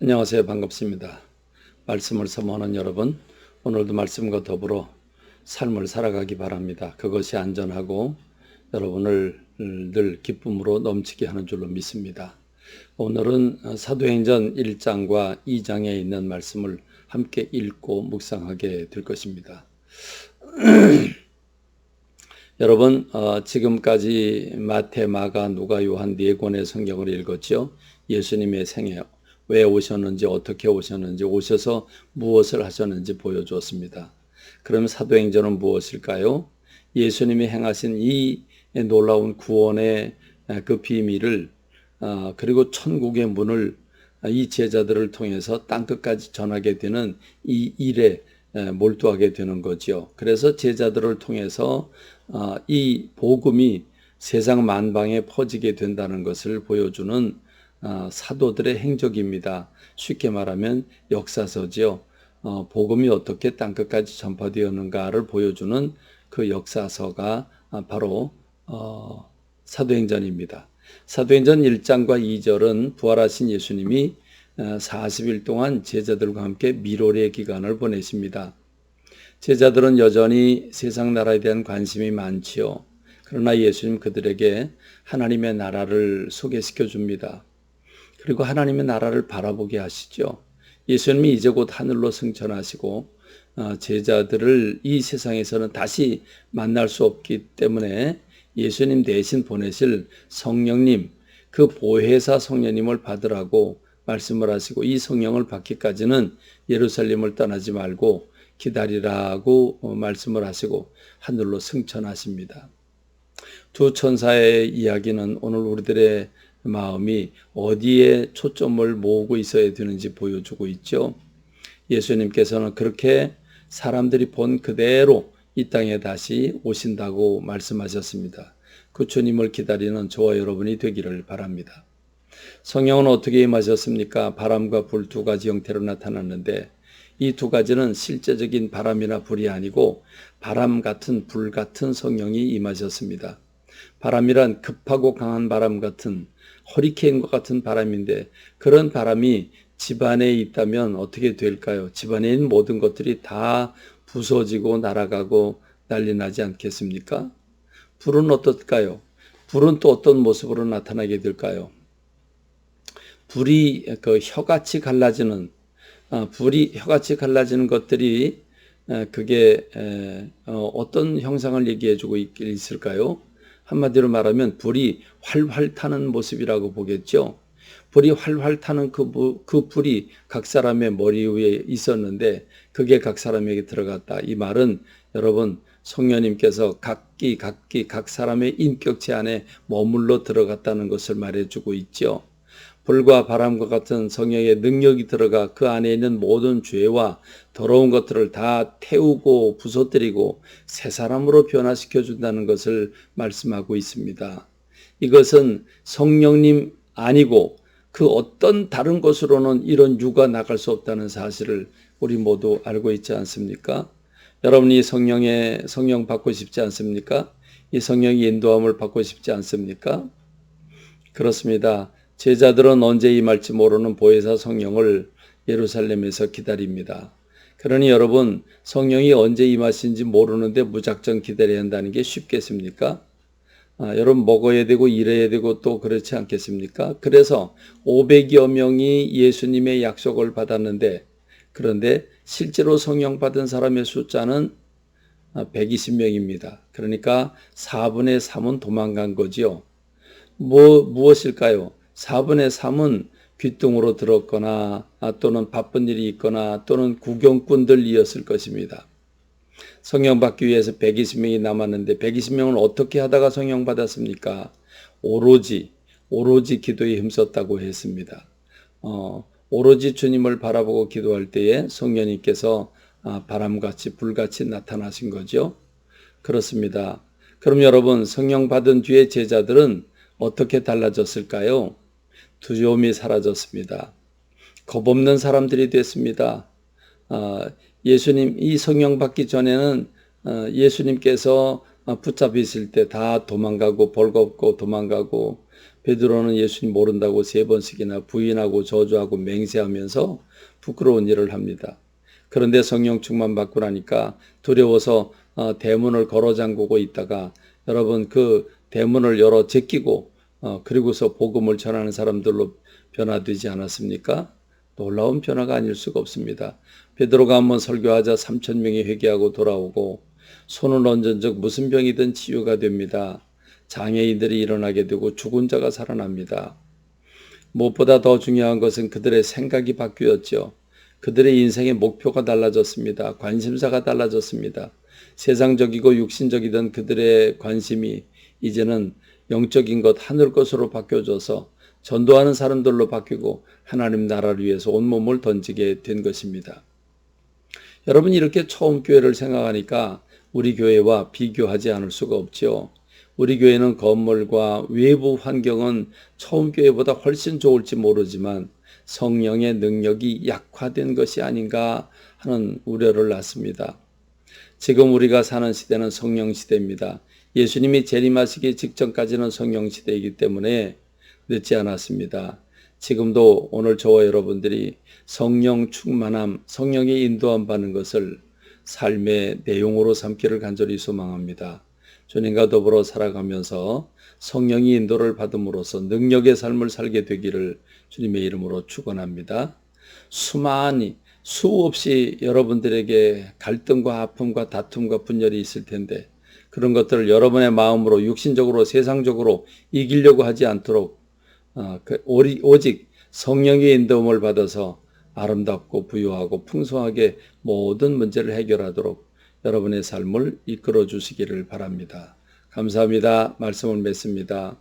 안녕하세요. 반갑습니다. 말씀을 사모하는 여러분, 오늘도 말씀과 더불어 삶을 살아가기 바랍니다. 그것이 안전하고 여러분을 늘 기쁨으로 넘치게 하는 줄로 믿습니다. 오늘은 사도행전 1장과 2장에 있는 말씀을 함께 읽고 묵상하게 될 것입니다. 여러분, 지금까지 마태, 마가, 누가, 요한 네 권의 성경을 읽었죠. 예수님의 생애, 왜 오셨는지, 어떻게 오셨는지, 오셔서 무엇을 하셨는지 보여주었습니다. 그럼 사도행전은 무엇일까요? 예수님이 행하신 이 놀라운 구원의 그 비밀을, 그리고 천국의 문을 이 제자들을 통해서 땅끝까지 전하게 되는 이 일에 몰두하게 되는 거죠. 그래서 제자들을 통해서 이 복음이 세상 만방에 퍼지게 된다는 것을 보여주는 사도들의 행적입니다. 쉽게 말하면 역사서죠. 복음이 어떻게 땅끝까지 전파되었는가를 보여주는 그 역사서가 바로 사도행전입니다. 사도행전 1장과 2절은 부활하신 예수님이 40일 동안 제자들과 함께 미로의 기간을 보내십니다. 제자들은 여전히 세상 나라에 대한 관심이 많지요. 그러나 예수님 그들에게 하나님의 나라를 소개시켜 줍니다. 그리고 하나님의 나라를 바라보게 하시죠. 예수님이 이제 곧 하늘로 승천하시고 제자들을 이 세상에서는 다시 만날 수 없기 때문에 예수님 대신 보내실 성령님, 그 보혜사 성령님을 받으라고 말씀을 하시고, 이 성령을 받기까지는 예루살렘을 떠나지 말고 기다리라고 말씀을 하시고 하늘로 승천하십니다. 두 천사의 이야기는 오늘 우리들의 마음이 어디에 초점을 모으고 있어야 되는지 보여주고 있죠. 예수님께서는 그렇게 사람들이 본 그대로 이 땅에 다시 오신다고 말씀하셨습니다. 그 주님을 기다리는 저와 여러분이 되기를 바랍니다. 성령은 어떻게 임하셨습니까? 바람과 불 두 가지 형태로 나타났는데 이 두 가지는 실제적인 바람이나 불이 아니고 바람 같은 불 같은 성령이 임하셨습니다. 바람이란 급하고 강한 바람 같은 허리케인과 같은 바람인데, 그런 바람이 집안에 있다면 어떻게 될까요? 집안에 있는 모든 것들이 다 부서지고 날아가고 난리 나지 않겠습니까? 불은 어떨까요? 불은 또 어떤 모습으로 나타나게 될까요? 불이 혀같이 갈라지는 것들이 그게 어떤 형상을 얘기해주고 있을까요? 한마디로 말하면 불이 활활 타는 모습이라고 보겠죠. 불이 활활 타는 그 불이 각 사람의 머리 위에 있었는데 그게 각 사람에게 들어갔다. 이 말은 여러분, 성령님께서 각 사람의 인격체 안에 머물러 들어갔다는 것을 말해주고 있죠. 불과 바람과 같은 성령의 능력이 들어가 그 안에 있는 모든 죄와 더러운 것들을 다 태우고 부서뜨리고 새 사람으로 변화시켜 준다는 것을 말씀하고 있습니다. 이것은 성령님 아니고 그 어떤 다른 것으로는 이런 유가 나갈 수 없다는 사실을 우리 모두 알고 있지 않습니까? 여러분이 성령 받고 싶지 않습니까? 이 성령의 인도함을 받고 싶지 않습니까? 그렇습니다. 제자들은 언제 임할지 모르는 보혜사 성령을 예루살렘에서 기다립니다. 그러니 여러분, 성령이 언제 임하신지 모르는데 무작정 기다려야 한다는 게 쉽겠습니까? 여러분, 먹어야 되고 일해야 되고 또 그렇지 않겠습니까? 그래서 500여 명이 예수님의 약속을 받았는데, 그런데 실제로 성령 받은 사람의 숫자는 120명입니다. 그러니까 4분의 3은 도망간 거지요. 무엇일까요? 4분의 3은 귀뚱으로 들었거나 또는 바쁜 일이 있거나 또는 구경꾼들이었을 것입니다. 성령 받기 위해서 120명이 남았는데 120명은 어떻게 하다가 성령 받았습니까? 오로지 기도에 힘썼다고 했습니다. 오로지 주님을 바라보고 기도할 때에 성령님께서 바람같이 불같이 나타나신 거죠. 그렇습니다. 그럼 여러분, 성령 받은 뒤에 제자들은 어떻게 달라졌을까요? 두려움이 사라졌습니다. 겁없는 사람들이 됐습니다. 예수님, 이 성령 받기 전에는 예수님께서 붙잡히실 때 다 도망가고 벌겁고 도망가고 베드로는 예수님 모른다고 3번씩이나 부인하고 저주하고 맹세하면서 부끄러운 일을 합니다. 그런데 성령 충만 받고 나니까 두려워서 대문을 걸어 잠그고 있다가 여러분 그 대문을 열어 제끼고 그리고서 복음을 전하는 사람들로 변화되지 않았습니까? 놀라운 변화가 아닐 수가 없습니다. 베드로가 한번 설교하자 3,000명이 회개하고 돌아오고 손을 얹은 적 무슨 병이든 치유가 됩니다. 장애인들이 일어나게 되고 죽은 자가 살아납니다. 무엇보다 더 중요한 것은 그들의 생각이 바뀌었죠. 그들의 인생의 목표가 달라졌습니다. 관심사가 달라졌습니다. 세상적이고 육신적이던 그들의 관심이 이제는 영적인 것, 하늘 것으로 바뀌어져서 전도하는 사람들로 바뀌고 하나님 나라를 위해서 온몸을 던지게 된 것입니다. 여러분 이렇게 처음 교회를 생각하니까 우리 교회와 비교하지 않을 수가 없죠. 우리 교회는 건물과 외부 환경은 처음 교회보다 훨씬 좋을지 모르지만 성령의 능력이 약화된 것이 아닌가 하는 우려를 낳습니다. 지금 우리가 사는 시대는 성령 시대입니다. 예수님이 재림하시기 직전까지는 성령 시대이기 때문에 늦지 않았습니다. 지금도 오늘 저와 여러분들이 성령 충만함, 성령의 인도함 받는 것을 삶의 내용으로 삼기를 간절히 소망합니다. 주님과 더불어 살아가면서 성령의 인도를 받음으로써 능력의 삶을 살게 되기를 주님의 이름으로 축원합니다. 수없이 여러분들에게 갈등과 아픔과 다툼과 분열이 있을 텐데 그런 것들을 여러분의 마음으로 육신적으로 세상적으로 이기려고 하지 않도록 오직 성령의 인도함을 받아서 아름답고 부유하고 풍성하게 모든 문제를 해결하도록 여러분의 삶을 이끌어 주시기를 바랍니다. 감사합니다. 말씀을 맺습니다.